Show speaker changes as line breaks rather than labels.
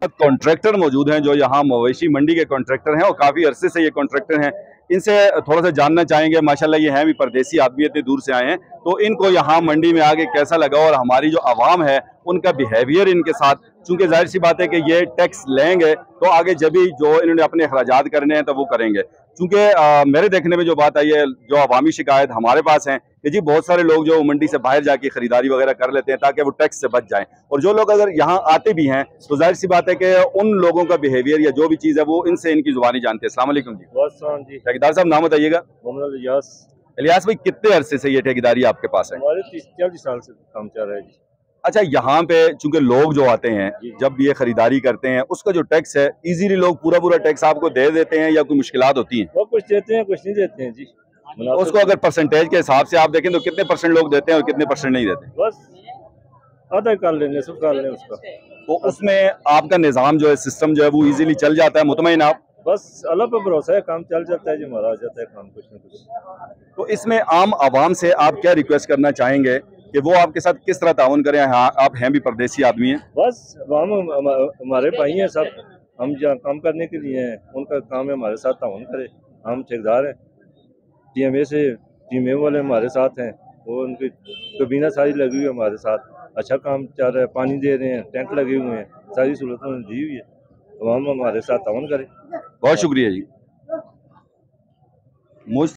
Contractor मौजूद हैं जो यहाँ मवेशी मंडी के कॉन्ट्रैक्टर हैं और काफ़ी अरसे से ये कॉन्ट्रैक्टर हैं। इनसे थोड़ा सा जानना चाहेंगे। माशाल्लाह ये हैं भी परदेसी आदमी, इतनी दूर से आए हैं, तो इनको यहाँ मंडी में आके कैसा लगा और हमारी जो आवाम है उनका बिहेवियर इनके साथ, चूंकि जाहिर सी बात है कि ये टैक्स लेंगे तो आगे जब भी जो इन्होंने अपने अखराजात करने हैं तो वो करेंगे। चूंकि मेरे देखने में जो बात आई है, जो अवामी शिकायत हमारे पास है कि जी बहुत सारे लोग जो मंडी से बाहर जाके खरीदारी वगैरह कर लेते हैं ताकि वो टैक्स से बच जाएं, और जो लोग अगर यहाँ आते भी हैं तो जाहिर सी बात है कि उन लोगों का बिहेवियर या जो भी चीज़ है वो इनसे इनकी जुबानी जानते हैं। अस्सलाम वालेकुम जी। ठेकेदार साहब नाम बताइएगा। इलियास भाई, कितने अरसे से ये ठेकेदारी आपके पास है?
हमारे 30-40 साल से काम चल रहा है जी।
अच्छा, यहाँ पे चूंकि लोग जो आते हैं जब ये खरीदारी करते हैं उसका जो टैक्स है इजीली लोग पूरा टैक्स आपको दे देते हैं या कोई मुश्किलात होती हैं?
वो कुछ देते हैं, कुछ नहीं देते हैं जी।
उसको अगर परसेंटेज के हिसाब से आप देखें तो कितने परसेंट लोग देते हैं और कितने परसेंट नहीं देते?
बस आधा कर लेंगे, सब कर लें उसका।
तो उसमें आपका निज़ाम जो है, सिस्टम जो है वो इजीली चल जाता है, मुतमईन आप?
बस अल्लाह पे भरोसा है, काम चल जाता है जी, हमारा आ जाता है काम कुछ न कुछ।
तो इसमें आम आवाम से आप क्या रिक्वेस्ट करना चाहेंगे कि वो आपके साथ किस तरह ताउन करें? हाँ, आप हैं भी परदेसी आदमी हैं।
बस हम हमारे भाई हैं सब, हम जहाँ काम करने के लिए हैं, उनका काम है हमारे साथ ताउन करे। हम ठेकेदार हैं, TMA से, TMA वाले हमारे साथ हैं, वो उनकी कबीना सारी लगी हुई है हमारे साथ, अच्छा काम चल रहा है, पानी दे रहे हैं, टेंट लगे हुए हैं, सारी सहूलतें उन्होंने दी हुई है, तो हम हमारे साथ ताउन करें।
बहुत शुक्रिया जी। मुझ